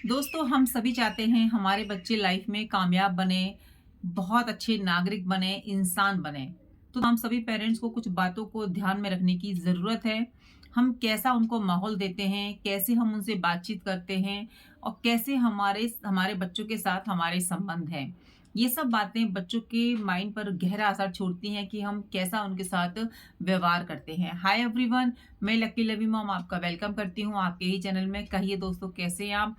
दोस्तों हम सभी चाहते हैं हमारे बच्चे लाइफ में कामयाब बने, बहुत अच्छे नागरिक बने, इंसान बने। तो हम सभी पेरेंट्स को कुछ बातों को ध्यान में रखने की ज़रूरत है। हम कैसा उनको माहौल देते हैं, कैसे हम उनसे बातचीत करते हैं और कैसे हमारे हमारे बच्चों के साथ हमारे संबंध हैं। ये सब बातें बच्चों के माइंड पर गहरा असर छोड़ती हैं कि हम कैसा उनके साथ व्यवहार करते हैं। हाय एवरीवन, मैं लकी लवी मॉम आपका वेलकम करती हूँ आपके ही चैनल में। कहिए दोस्तों, कैसे हैं आप?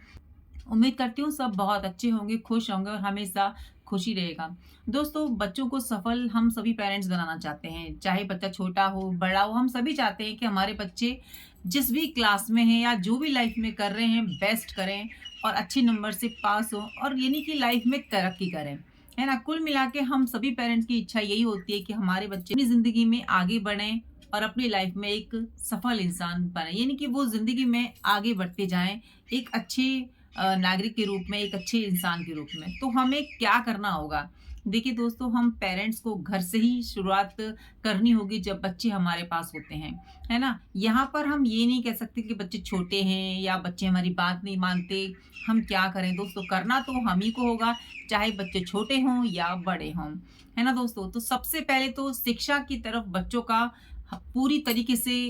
उम्मीद करती हूँ सब बहुत अच्छे होंगे, खुश होंगे और हमेशा खुशी रहेगा। दोस्तों, बच्चों को सफल हम सभी पेरेंट्स बनाना चाहते हैं, चाहे बच्चा छोटा हो, बड़ा हो, हम सभी चाहते हैं कि हमारे बच्चे जिस भी क्लास में हैं या जो भी लाइफ में कर रहे हैं, बेस्ट करें और अच्छे नंबर से पास हों और यानी कि लाइफ में तरक्की करें, है ना? कुल मिला के हम सभी पेरेंट्स की इच्छा यही होती है कि हमारे बच्चे अपनी ज़िंदगी में आगे बढ़ें और अपनी लाइफ में एक सफल इंसान बने, यानी कि वो ज़िंदगी में आगे बढ़ते जाएँ, एक अच्छे नागरिक के रूप में, एक अच्छे इंसान के रूप में। तो हमें क्या करना होगा? देखिए दोस्तों, हम पेरेंट्स को घर से ही शुरुआत करनी होगी जब बच्चे हमारे पास होते हैं, है ना? यहाँ पर हम ये नहीं कह सकते कि बच्चे छोटे हैं या बच्चे हमारी बात नहीं मानते, हम क्या करें? दोस्तों, करना तो हम ही को होगा, चाहे बच्चे छोटे हों या बड़े हों, है ना दोस्तों? तो सबसे पहले तो शिक्षा की तरफ बच्चों का पूरी तरीके से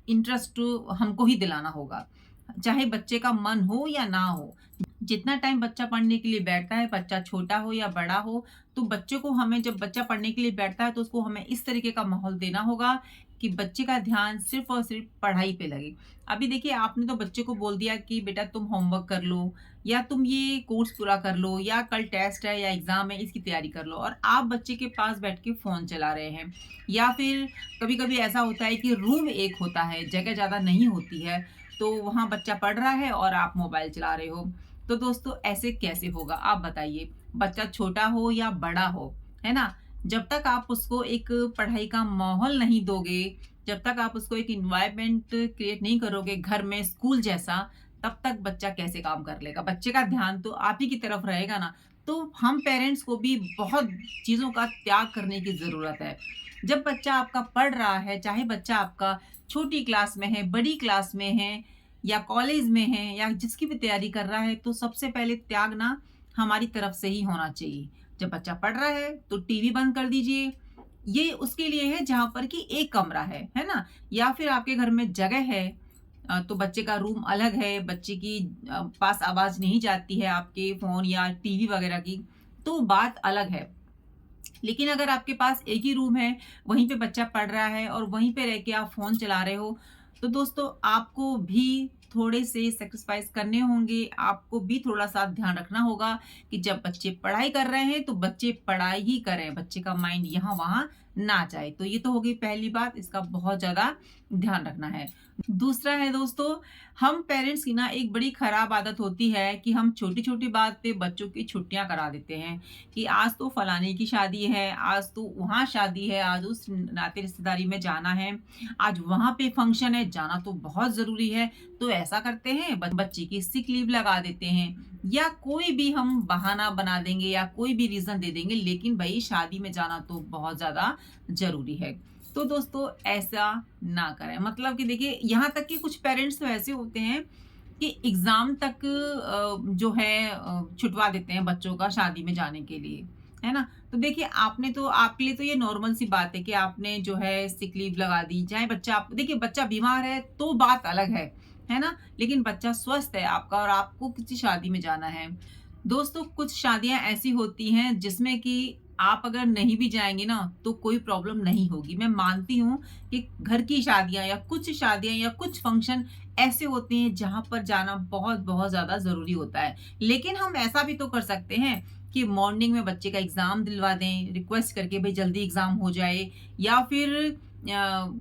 इंटरेस्ट हमको ही दिलाना होगा। चाहे बच्चे का मन हो या ना हो। जितना टाइम बच्चा पढ़ने के लिए बैठता है, बच्चा छोटा हो या बड़ा हो, तो बच्चे को हमें जब बच्चा पढ़ने के लिए बैठता है, तो उसको हमें इस तरीके का माहौल देना होगा कि बच्चे का ध्यान सिर्फ़ और सिर्फ़ पढ़ाई पे लगे। अभी देखिए, आपने तो बच्चे को बोल दिया कि बेटा तुम होमवर्क कर लो या तुम ये कोर्स पूरा कर लो या कल टेस्ट है या एग्ज़ाम है, इसकी तैयारी कर लो और आप बच्चे के पास बैठ के फ़ोन चला रहे हैं। या फिर कभी-कभी ऐसा होता है कि रूम एक होता है, जगह ज़्यादा नहीं होती है, तो वहाँ बच्चा पढ़ रहा है और आप मोबाइल चला रहे हो। तो दोस्तों, ऐसे कैसे होगा आप बताइए? बच्चा छोटा हो या बड़ा हो, है ना? जब तक आप उसको एक पढ़ाई का माहौल नहीं दोगे, जब तक आप उसको एक एनवायरनमेंट क्रिएट नहीं करोगे घर में स्कूल जैसा, तब तक बच्चा कैसे काम कर लेगा? बच्चे का ध्यान तो आप ही की तरफ रहेगा ना। तो हम पेरेंट्स को भी बहुत चीज़ों का त्याग करने की ज़रूरत है। जब बच्चा आपका पढ़ रहा है, चाहे बच्चा आपका छोटी क्लास में है, बड़ी क्लास में है या कॉलेज में है या जिसकी भी तैयारी कर रहा है, तो सबसे पहले त्याग ना हमारी तरफ से ही होना चाहिए। जब बच्चा पढ़ रहा है तो टीवी बंद कर दीजिए। ये उसके लिए है जहाँ पर कि एक कमरा है ना? या फिर आपके घर में जगह है, तो बच्चे का रूम अलग है, बच्चे की पास आवाज़ नहीं जाती है आपके फ़ोन या टीवी वगैरह की, तो बात अलग है। लेकिन अगर आपके पास एक ही रूम है, वहीं पे बच्चा पढ़ रहा है और वहीं पे रह के आप फ़ोन चला रहे हो, तो दोस्तों आपको भी थोड़े से सैक्रिफ़ाइस करने होंगे, आपको भी थोड़ा-सा ध्यान रखना होगा कि जब बच्चे पढ़ाई कर रहे हैं, तो बच्चे पढ़ाई ही करें, बच्चे का माइंड यहाँ-वहाँ ना जाए। तो ये तो हो गई पहली बात, इसका बहुत ज़्यादा ध्यान रखना है। दूसरा है दोस्तों, हम पेरेंट्स की ना एक बड़ी खराब आदत होती है कि हम छोटी-छोटी बात पे बच्चों की छुट्टियाँ करा देते हैं। कि आज तो फलाने की शादी है, आज तो वहाँ शादी है, आज उस नाते रिश्तेदारी में जाना है, आज वहाँ पे फंक्शन है, जाना तो बहुत ज़रूरी है। तो ऐसा करते हैं, बच्चे की सिक लीव लगा देते हैं या कोई भी हम बहाना बना देंगे या कोई भी रीज़न दे देंगे, लेकिन भई शादी में जाना तो बहुत ज़्यादा ज़रूरी है। तो दोस्तों, ऐसा ना करें। मतलब कि देखिए, यहाँ तक कि कुछ पेरेंट्स तो ऐसे होते हैं कि एग्ज़ाम तक जो है छुटवा देते हैं बच्चों का शादी में जाने के लिए, है ना? तो देखिए, आपने तो आपके लिए तो ये नॉर्मल सी बात है कि आपने जो है सिक लीव लगा दी, चाहे बच्चा आप देखिए बच्चा बीमार है तो बात अलग है ना? लेकिन बच्चा स्वस्थ है आपका और आपको किसी शादी में जाना है। दोस्तों, कुछ शादियाँ ऐसी होती हैं जिसमें कि आप अगर नहीं भी जाएँगे ना, तो कोई प्रॉब्लम नहीं होगी। मैं मानती हूँ कि घर की शादियाँ या कुछ फंक्शन ऐसे होते हैं जहाँ पर जाना बहुत-बहुत ज़्यादा ज़रूरी होता है। लेकिन हम ऐसा भी तो कर सकते हैं कि मॉर्निंग में बच्चे का एग्ज़ाम दिलवा दें, रिक्वेस्ट करके भई जल्दी एग्ज़ाम हो जाए या फिर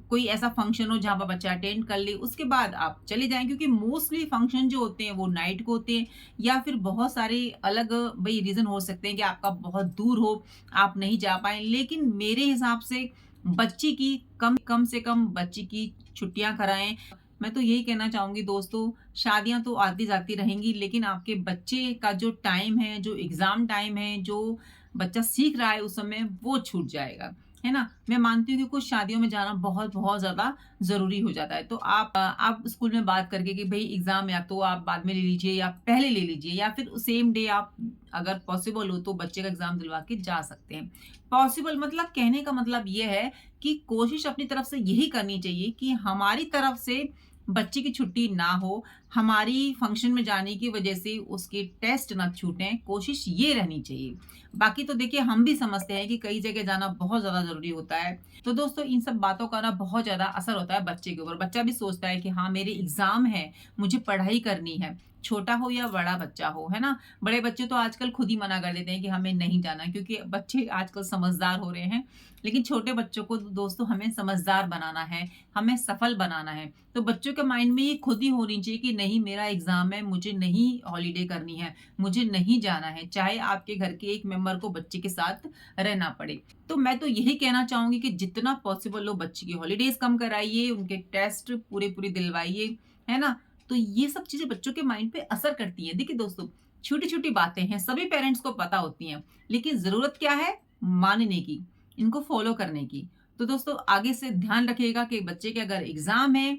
कोई ऐसा फंक्शन हो जहाँ पर बच्चा अटेंड कर ले, उसके बाद आप चले जाएँ, क्योंकि मोस्टली फंक्शन जो होते हैं वो नाइट को होते हैं या फिर बहुत सारे अलग भई रीज़न हो सकते हैं कि आपका बहुत दूर हो, आप नहीं जा पाएँ। लेकिन मेरे हिसाब से बच्चे की कम से कम बच्चे की छुट्टियाँ कराएँ। मैं तो यही कहना चाहूँगी दोस्तों, शादियाँ तो आती-जाती रहेंगी, लेकिन आपके बच्चे का जो टाइम है, जो एग्ज़ाम टाइम है, जो बच्चा सीख रहा है उस समय, वो छूट जाएगा, है ना? मैं मानती हूँ कि कुछ शादियों में जाना बहुत-बहुत ज़्यादा ज़रूरी हो जाता है। तो आप स्कूल में बात करके कि भई एग्ज़ाम या तो आप बाद में ले लीजिए या पहले ले लीजिए या फिर सेम डे आप अगर पॉसिबल हो तो बच्चे का एग्ज़ाम दिलवा के जा सकते हैं। पॉसिबल मतलब कहने का मतलब ये है कि कोशिश अपनी तरफ से यही करनी चाहिए कि हमारी तरफ से बच्चे की छुट्टी ना हो, हमारी फंक्शन में जाने की वजह से उसके टेस्ट ना छूटें, कोशिश ये रहनी चाहिए। बाकी तो देखिए हम भी समझते हैं कि कई जगह जाना बहुत ज़्यादा ज़रूरी होता है। तो दोस्तों इन सब बातों का ना बहुत ज़्यादा असर होता है बच्चे के ऊपर। बच्चा भी सोचता है कि हाँ, मेरे एग्ज़ाम है, मुझे पढ़ाई करनी है, छोटा हो या बड़ा बच्चा हो, है ना? बड़े बच्चे तो आजकल खुद ही मना कर देते हैं कि हमें नहीं जाना क्योंकि बच्चे आजकल समझदार हो रहे हैं। लेकिन छोटे बच्चों को तो दोस्तों हमें समझदार बनाना है, हमें सफल बनाना है। तो बच्चों के माइंड में ये खुद ही होनी चाहिए कि नहीं मेरा एग्ज़ाम है, मुझे नहीं हॉलिडे करनी है, मुझे नहीं जाना है, चाहे आपके घर के एक मेंबर को बच्चे के साथ रहना पड़े। तो मैं तो यही कहना चाहूँगी कि जितना पॉसिबल हो बच्चे की हॉलिडेज़ कम कराइए, उनके टेस्ट पूरे-पूरे दिलवाइए, है ना? तो ये सब चीज़ें बच्चों के माइंड पे असर करती हैं। देखिए दोस्तों, छोटी-छोटी बातें हैं, सभी पेरेंट्स को पता होती हैं, लेकिन ज़रूरत क्या है? मानने की, इनको फ़ॉलो करने की। तो दोस्तों आगे से ध्यान रखिएगा कि बच्चे के अगर एग्ज़ाम है,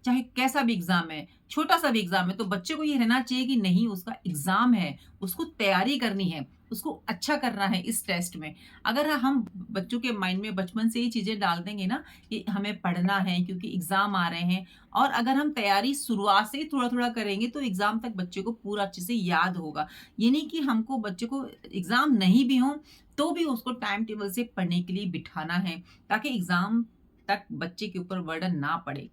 चाहे कैसा भी एग्ज़ाम है, छोटा-सा भी एग्ज़ाम है, तो बच्चे को ये रहना चाहिए कि नहीं उसका एग्ज़ाम है, उसको तैयारी करनी है, उसको अच्छा करना है इस टेस्ट में। अगर हम बच्चों के माइंड में बचपन से ही चीज़ें डाल देंगे ना कि हमें पढ़ना है क्योंकि एग्ज़ाम आ रहे हैं और अगर हम तैयारी शुरुआत से ही थोड़ा-थोड़ा करेंगे तो एग्ज़ाम तक बच्चे को पूरा अच्छे से याद होगा। ये नहीं कि हमको बच्चे को एग्ज़ाम नहीं भी हो, तो भी उसको टाइम टेबल से पढ़ने के लिए बिठाना है, ताकि एग्ज़ाम तक बच्चे के ऊपर बर्डन ना पड़े।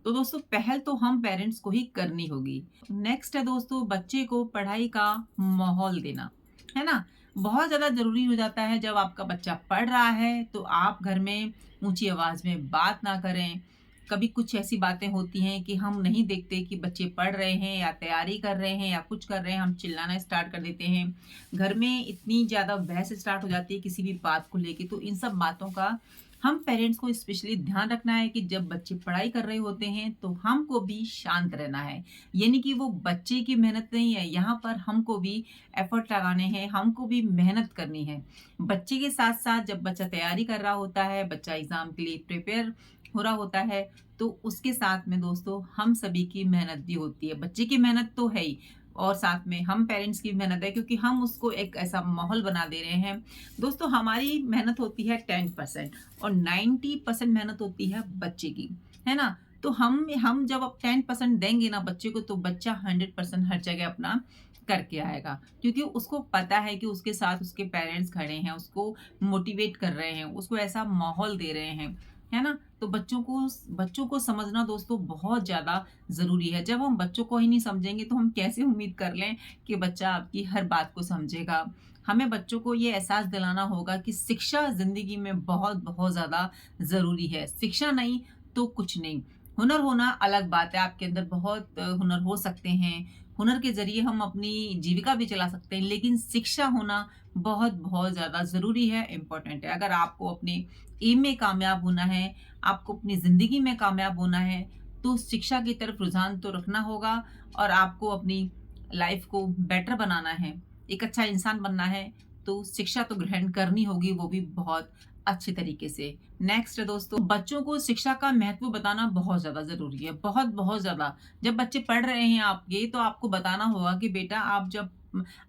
तो दोस्तों पहल तो हम पेरेंट्स को ही करनी होगी। नेक्स्ट है दोस्तों बच्चे को पढ़ाई का माहौल देना, है ना? बहुत ज़्यादा ज़रूरी हो जाता है जब आपका बच्चा पढ़ रहा है तो आप घर में ऊँची आवाज़ में बात ना करें। कभी कुछ ऐसी बातें होती हैं कि हम नहीं देखते कि बच्चे पढ़ रहे हैं या तैयारी कर रहे हैं या कुछ कर रहे हैं, हम चिल्लाना स्टार्ट कर देते हैं। घर में इतनी ज़्यादा बहस स्टार्ट हो जाती है किसी भी बात को लेके, तो इन सब बातों का हम पेरेंट्स को स्पेशली ध्यान रखना है कि जब बच्चे पढ़ाई कर रहे होते हैं तो हमको भी शांत रहना है। यानी कि वो बच्चे की मेहनत नहीं है, यहाँ पर हमको भी एफर्ट लगाने हैं, हमको भी मेहनत करनी है। बच्चे के साथ-साथ जब बच्चा तैयारी कर रहा होता है, बच्चा एग्ज़ाम के लिए प्रिपेयर हो रहा होता है, तो उसके साथ में दोस्तों हम सभी की मेहनत भी होती है। बच्चे की मेहनत तो है ही और साथ में हम पेरेंट्स की भी मेहनत है क्योंकि हम उसको एक ऐसा माहौल बना दे रहे हैं। दोस्तों हमारी मेहनत होती है 10% और 90% मेहनत होती है बच्चे की, है ना? तो हम जब अब 10% देंगे ना बच्चे को तो बच्चा 100% हर जगह अपना करके आएगा। क्योंकि उसको पता है कि उसके साथ उसके पेरेंट्स खड़े हैं, उसको मोटिवेट कर रहे हैं, उसको ऐसा माहौल दे रहे हैं, है ना? तो बच्चों को समझना दोस्तों बहुत ज़्यादा ज़रूरी है। जब हम बच्चों को ही नहीं समझेंगे तो हम कैसे उम्मीद कर लें कि बच्चा आपकी हर बात को समझेगा। हमें बच्चों को ये एहसास दिलाना होगा कि शिक्षा ज़िंदगी में बहुत-बहुत ज़्यादा ज़रूरी है। शिक्षा नहीं तो कुछ नहीं। हुनर होना अलग बात है, आपके अंदर बहुत हुनर हो सकते हैं। हुनर के ज़रिए हम अपनी जीविका भी चला सकते हैं, लेकिन शिक्षा होना बहुत-बहुत ज़्यादा ज़रूरी है, इम्पोर्टेंट है। अगर आपको अपने एम में कामयाब होना है, आपको अपनी ज़िंदगी में कामयाब होना है, तो शिक्षा की तरफ रुझान तो रखना होगा और आपको अपनी लाइफ़ को बेटर बनाना है, एक अच्छा इंसान बनना है, तो शिक्षा तो ग्रहण करनी होगी, वो भी बहुत अच्छे तरीके से। नेक्स्ट है दोस्तों, बच्चों को शिक्षा का महत्व बताना बहुत ज़्यादा ज़रूरी है, बहुत-बहुत ज़्यादा। जब बच्चे पढ़ रहे हैं आपके, तो आपको बताना होगा कि बेटा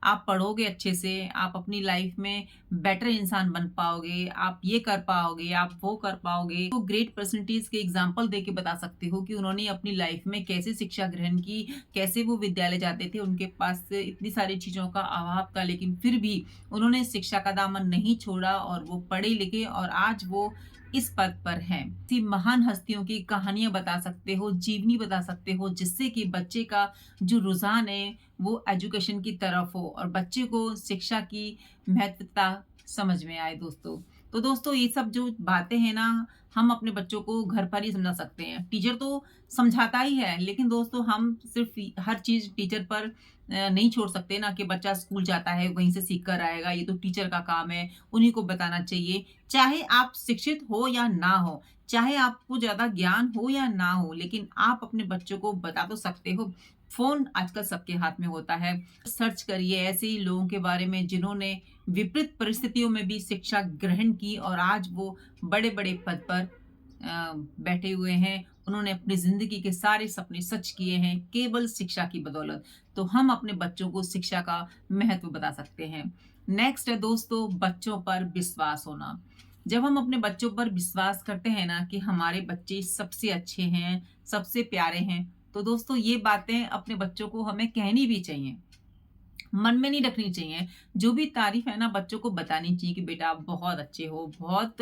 आप पढ़ोगे अच्छे से, आप अपनी लाइफ में बेटर इंसान बन पाओगे, आप ये कर पाओगे, आप वो कर पाओगे। तो ग्रेट पर्सनैलिटीज़ के एग्ज़ाम्पल देके बता सकते हो कि उन्होंने अपनी लाइफ में कैसे शिक्षा ग्रहण की, कैसे वो विद्यालय जाते थे, उनके पास इतनी सारी चीज़ों का अभाव था, लेकिन फिर भी उन्होंने शिक्षा का दामन नहीं छोड़ा और वो पढ़े-लिखे और आज वो इस पद पर हैं। ऐसी महान हस्तियों की कहानियाँ बता सकते हो, जीवनी बता सकते हो, जिससे कि बच्चे का जो रुझान है, वो एजुकेशन की तरफ हो और बच्चे को शिक्षा की महत्वता समझ में आए दोस्तों। तो दोस्तों ये सब जो बातें हैं ना, हम अपने बच्चों को घर पर ही समझा सकते हैं। टीचर तो समझाता ही है, लेकिन दोस्तों हम सिर्फ़ हर चीज़ टीचर पर नहीं छोड़ सकते ना कि बच्चा स्कूल जाता है, वहीं से सीख कर आएगा, ये तो टीचर का काम है, उन्हीं को बताना चाहिए। चाहे आप शिक्षित हो या ना हो, चाहे आपको ज़्यादा ज्ञान हो या ना हो, लेकिन आप अपने बच्चों को बता तो सकते हो फ़ोन आजकल सबके हाथ में होता है। सर्च करिए ऐसे ही लोगों के बारे में जिन्होंने विपरीत परिस्थितियों में भी शिक्षा ग्रहण की और आज वो बड़े-बड़े पद पर बैठे हुए हैं। उन्होंने अपनी ज़िंदगी के सारे सपने सच किए हैं केवल शिक्षा की बदौलत। तो हम अपने बच्चों को शिक्षा का महत्व बता सकते हैं। नेक्स्ट है दोस्तों, बच्चों पर विश्वास होना। जब हम अपने बच्चों पर विश्वास करते हैं ना कि हमारे बच्चे सबसे अच्छे हैं, सबसे प्यारे हैं, तो दोस्तों ये बातें अपने बच्चों को हमें कहनी भी चाहिए। मन में नहीं रखनी चाहिए। जो भी तारीफ़ है ना बच्चों को बतानी चाहिए कि बेटा आप बहुत अच्छे हो, बहुत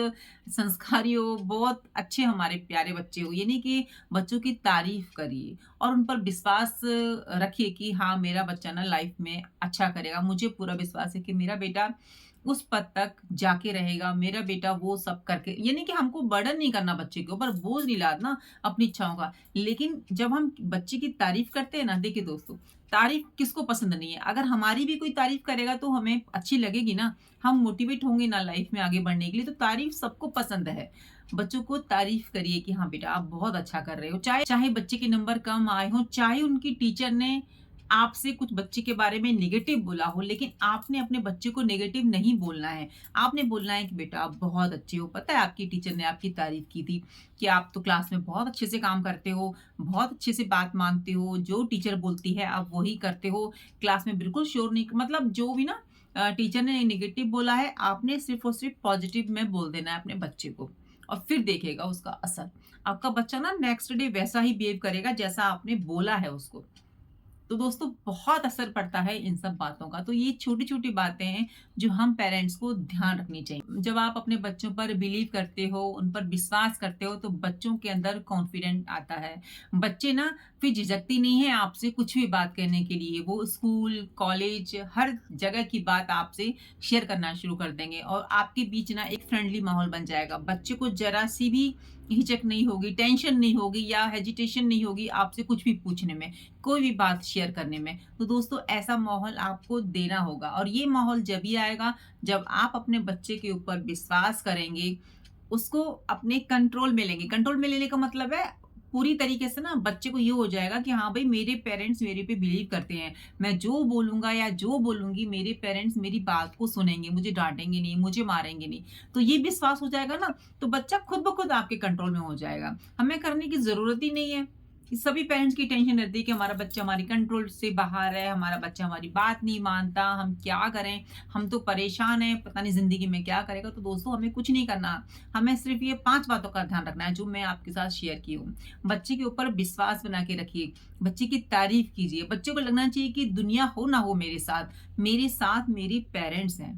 संस्कारी हो, बहुत अच्छे हमारे प्यारे बच्चे हो। ये नहीं कि बच्चों की तारीफ़ करिए और उन पर विश्वास रखिए कि हाँ, मेरा बच्चा ना लाइफ़ में अच्छा करेगा। मुझे पूरा विश्वास है कि मेरा बेटा उस पद तक जाके रहेगा, मेरा बेटा वो सब करके ये नहीं कि हमको बर्डन नहीं करना बच्चे के ऊपर, बोझ नहीं लादना अपनी इच्छाओं का। लेकिन जब हम बच्चे की तारीफ़ करते हैं ना, देखिए दोस्तों तारीफ किसको पसंद नहीं है? अगर हमारी भी कोई तारीफ करेगा तो हमें अच्छी लगेगी ना, हम मोटिवेट होंगे ना लाइफ में आगे बढ़ने के लिए, तो तारीफ सबको पसंद है। बच्चों को तारीफ करिए कि हाँ बेटा आप बहुत अच्छा कर रहे हो। चाहे चाहे बच्चे के नंबर कम आए हों, चाहे उनकी टीचर ने आपसे कुछ बच्चे के बारे में नेगेटिव बोला हो, लेकिन आपने अपने बच्चे को नेगेटिव नहीं बोलना है। आपने बोलना है कि बेटा आप बहुत अच्छे हो। पता है आपकी टीचर ने आपकी तारीफ की थी कि आप तो क्लास में बहुत अच्छे से काम करते हो, बहुत अच्छे से बात मानते हो, जो टीचर बोलती है आप वही करते हो, क्लास में बिल्कुल शोर नहीं मतलब जो भी ना टीचर ने नेगेटिव बोला है, आपने सिर्फ़ और सिर्फ़ पॉज़िटिव में बोल देना है अपने बच्चे को और फिर देखिएगा उसका असर। आपका बच्चा ना नेक्स्ट डे वैसा ही बिहेव करेगा जैसा आपने बोला है उसको। तो दोस्तों बहुत असर पड़ता है इन सब बातों का। तो ये छोटी-छोटी बातें हैं जो हम पेरेंट्स को ध्यान रखनी चाहिए। जब आप अपने बच्चों पर बिलीव करते हो, उन पर विश्वास करते हो तो बच्चों के अंदर कॉन्फिडेंट आता है। बच्चे ना फिर झिझकती नहीं है आपसे कुछ भी बात कहने के लिए। वो स्कूल, कॉलेज हर जगह की बात आपसे शेयर करना शुरू कर देंगे और आपके बीच ना एक फ्रेंडली माहौल बन जाएगा। बच्चे को ज़रा-सी भी हिचक नहीं होगी, टेंशन नहीं होगी या हेजिटेशन नहीं होगी आपसे कुछ भी पूछने में। कोई भी बात शेयर करने में। तो दोस्तों ऐसा माहौल आपको देना होगा और ये माहौल जब ही आएगा जब आप अपने बच्चे के ऊपर विश्वास करेंगे, उसको अपने कंट्रोल में लेंगे। कंट्रोल में लेने का मतलब है पूरी तरीके से ना बच्चे को ये हो जाएगा कि हाँ भाई मेरे पेरेंट्स मेरे पे बिलीव करते हैं। मैं जो बोलूँगा या जो बोलूँगी मेरे पेरेंट्स मेरी बात को सुनेंगे, मुझे डाँटेंगे नहीं, मुझे मारेंगे नहीं। तो ये विश्वास हो जाएगा ना तो बच्चा खुद ब खुद आपके कंट्रोल में हो जाएगा। हमें करने की ज़रूरत ही नहीं है। सभी पेरेंट्स की टेंशन रहती है कि हमारा बच्चा हमारी कंट्रोल से बाहर है, हमारा बच्चा हमारी बात नहीं मानता, हम क्या करें? हम तो परेशान हैं, पता नहीं ज़िंदगी में क्या करेगा? तो दोस्तों हमें कुछ नहीं करना। हमें सिर्फ़ ये 5 बातों का ध्यान रखना है जो मैं आपके साथ शेयर की हूँ। बच्चे के ऊपर विश्वास बना के रखिए, बच्चे की तारीफ़ कीजिए, बच्चे को लगना चाहिए कि दुनिया हो ना हो मेरे साथ मेरे पेरेंट्स हैं।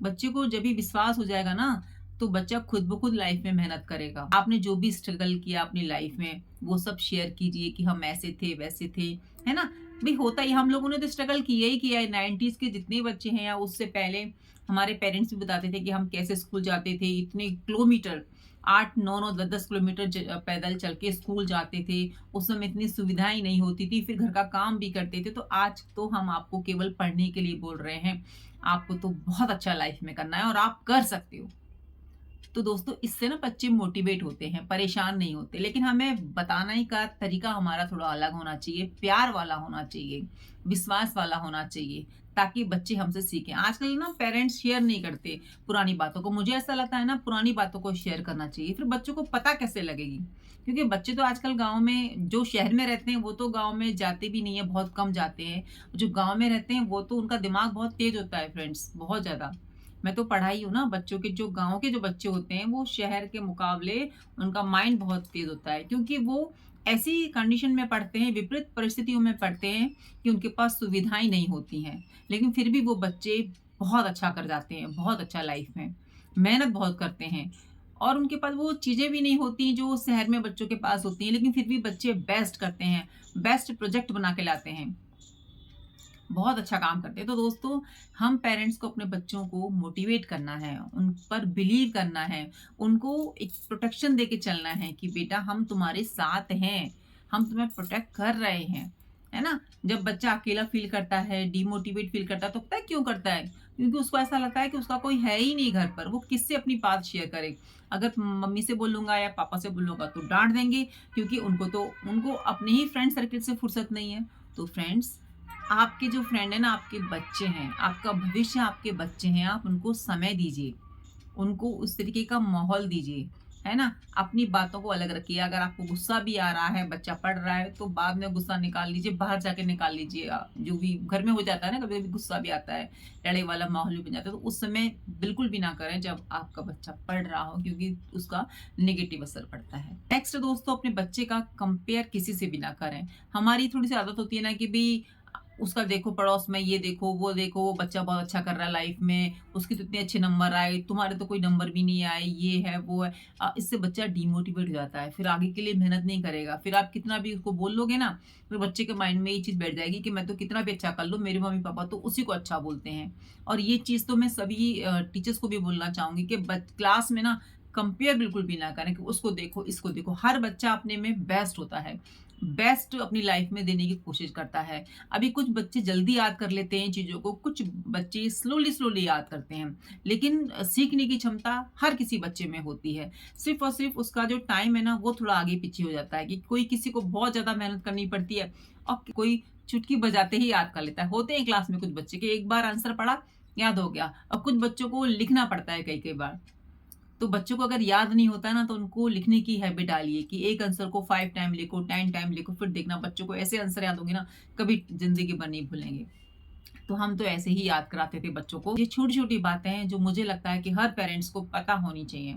बच्चे को जब भी विश्वास हो जाएगा ना, तो बच्चा खुद ब खुद लाइफ में मेहनत करेगा। आपने जो भी स्ट्रगल किया अपनी लाइफ में, वो सब शेयर कीजिए कि हम ऐसे थे, वैसे थे, है ना? भई होता ही हम लोगों ने तो स्ट्रगल किया ही किया है। 90s के जितने बच्चे हैं या उससे पहले हमारे पेरेंट्स भी बताते थे कि हम कैसे स्कूल जाते थे, इतने किलोमीटर 8, 9-9, 10-10 किलोमीटर पैदल चल के स्कूल जाते थे। उस समय इतनी सुविधाएँ नहीं होती थी, फिर घर का काम भी करते थे। तो आज तो हम आपको केवल पढ़ने के लिए बोल रहे हैं। आपको तो बहुत अच्छा लाइफ में करना है और आप कर सकते हो। तो दोस्तों इससे ना बच्चे मोटिवेट होते हैं, परेशान नहीं होते। लेकिन हमें बताने का तरीका हमारा थोड़ा अलग होना चाहिए, प्यार वाला होना चाहिए, विश्वास वाला होना चाहिए, ताकि बच्चे हमसे सीखें। आजकल ना पेरेंट्स शेयर नहीं करते पुरानी बातों को। मुझे ऐसा लगता है ना पुरानी बातों को शेयर करना चाहिए, फिर बच्चों को पता कैसे लगेगी? क्योंकि बच्चे तो आजकल गाँव में जो शहर में रहते हैं, वो तो गाँव में जाते भी नहीं है, बहुत कम जाते हैं। जो गाँव में रहते हैं, वो तो उनका दिमाग बहुत तेज़ होता है फ्रेंड्स, बहुत ज़्यादा। मैं तो पढ़ाई हूँ ना बच्चों के जो गाँव के जो बच्चे होते हैं वो शहर के मुकाबले उनका माइंड बहुत तेज़ होता है क्योंकि वो ऐसी कंडीशन में पढ़ते हैं, विपरीत परिस्थितियों में पढ़ते हैं कि उनके पास सुविधाएँ नहीं होती हैं। लेकिन फिर भी वो बच्चे बहुत अच्छा कर जाते हैं, बहुत अच्छा लाइफ में, मेहनत बहुत करते हैं और उनके पास वो चीज़ें भी नहीं होती जो शहर में बच्चों के पास होती हैं, लेकिन फिर भी बच्चे बेस्ट करते हैं, बेस्ट प्रोजेक्ट बना के लाते हैं। बहुत अच्छा काम करते हैं। तो दोस्तों, हम पेरेंट्स को अपने बच्चों को मोटिवेट करना है, उन पर बिलीव करना है, उनको एक प्रोटेक्शन देके चलना है कि बेटा हम तुम्हारे साथ हैं, हम तुम्हें प्रोटेक्ट कर रहे हैं, है ना? जब बच्चा अकेला फ़ील करता है, डिमोटिवेट फ़ील करता है, तो पता है क्यों करता है? क्योंकि उसको ऐसा लगता है कि उसका कोई है ही नहीं घर पर, वो किससे अपनी बात शेयर करे? अगर मम्मी से बोलूँगा या पापा से बोलूँगा तो डाँट देंगे क्योंकि उनको अपने ही फ्रेंड सर्किल से फुर्सत नहीं है। तो फ्रेंड्स, आपके जो फ्रेंड है ना, आपके बच्चे हैं, आपका भविष्य आपके बच्चे हैं, आप उनको समय दीजिए, उनको उस तरीके का माहौल दीजिए, है ना? अपनी बातों को अलग रखिए। अगर आपको गुस्सा भी आ रहा है, बच्चा पढ़ रहा है, तो बाद में गुस्सा निकाल लीजिए, बाहर जाके निकाल लीजिए। जो भी घर में हो जाता है ना, कभी-कभी गुस्सा भी आता है, लड़ाई वाला माहौल भी बन जाता है, तो उस समय बिल्कुल भी ना करें जब आपका बच्चा पढ़ रहा हो, क्योंकि उसका नेगेटिव असर पड़ता है। नेक्स्ट दोस्तों, अपने बच्चे का कंपेयर किसी से भी ना करें। हमारी थोड़ी-सी आदत होती है ना कि भई उसका देखो पड़ोस में, ये देखो, वो बच्चा बहुत अच्छा कर रहा है लाइफ में, उसके तो इतने अच्छे नंबर आए, तुम्हारे तो कोई नंबर भी नहीं आए, ये है, वो है। इससे बच्चा डिमोटिवेट हो जाता है, फिर आगे के लिए मेहनत नहीं करेगा। फिर आप कितना भी उसको बोल लोगे ना, फिर बच्चे के माइंड में ये चीज़ बैठ जाएगी कि मैं तो कितना भी अच्छा कर लूँ, मेरे मम्मी-पापा तो उसी को अच्छा बोलते हैं। और ये चीज़ तो मैं सभी टीचर्स को भी बोलना चाहूँगी कि क्लास में ना कंपेयर बिल्कुल भी ना करें कि उसको देखो, इसको देखो। हर बच्चा अपने में बेस्ट होता है। बेस्ट अपनी लाइफ में देने की कोशिश करता है। अभी कुछ बच्चे जल्दी याद कर लेते हैं चीज़ों को, कुछ बच्चे स्लोली याद करते हैं। लेकिन सीखने की क्षमता हर किसी बच्चे में होती है। सिर्फ़ और सिर्फ़ उसका जो टाइम है ना, वो थोड़ा आगे-पीछे हो जाता है कि कोई किसी को बहुत ज़्यादा मेहनत करनी पड़ती है और कोई चुटकी बजाते ही याद कर लेता है। होते हैं क्लास में कुछ बच्चे कि एक बार आंसर पढ़ा, याद हो गया, और कुछ बच्चों को लिखना पड़ता है कई-कई बार। तो बच्चों को अगर याद नहीं होता है ना, तो उनको लिखने की हैबिट डालिए कि एक आंसर को 5 टाइम लिखो, 10 टाइम लिखो, फिर देखना बच्चों को ऐसे आंसर याद होंगे ना, कभी ज़िंदगी भर नहीं भूलेंगे। तो हम तो ऐसे ही याद कराते थे बच्चों को। ये छोटी-छोटी बातें हैं जो मुझे लगता है कि हर पेरेंट्स को पता होनी चाहिए।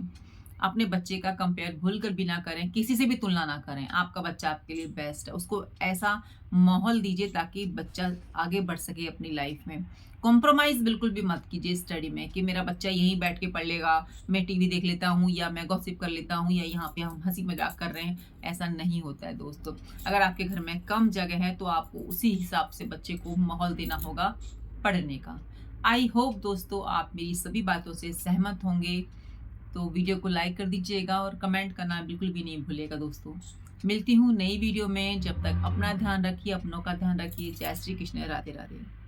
अपने बच्चे का कंपेयर भूलकर भी ना करें, किसी से भी तुलना ना करें। आपका बच्चा आपके लिए बेस्ट है। उसको ऐसा माहौल दीजिए ताकि बच्चा आगे बढ़ सके अपनी लाइफ में। कॉम्प्रोमाइज़ बिल्कुल भी मत कीजिए स्टडी में कि मेरा बच्चा यहीं बैठ के पढ़ लेगा, मैं टीवी देख लेता हूँ या मैं गॉसिप कर लेता हूँ या यहाँ पे हम हँसी-मज़ाक कर रहे हैं। ऐसा नहीं होता है दोस्तों। अगर आपके घर में कम जगह है तो आपको उसी हिसाब से बच्चे को माहौल देना होगा पढ़ने का। आई होप दोस्तों आप मेरी सभी बातों से सहमत होंगे। तो वीडियो को लाइक कर दीजिएगा और कमेंट करना बिल्कुल भी नहीं भूलिएगा दोस्तों। मिलती हूँ नई वीडियो में, जब तक अपना ध्यान रखिए, अपनों का ध्यान रखिए। जय श्री कृष्ण, राधे राधे।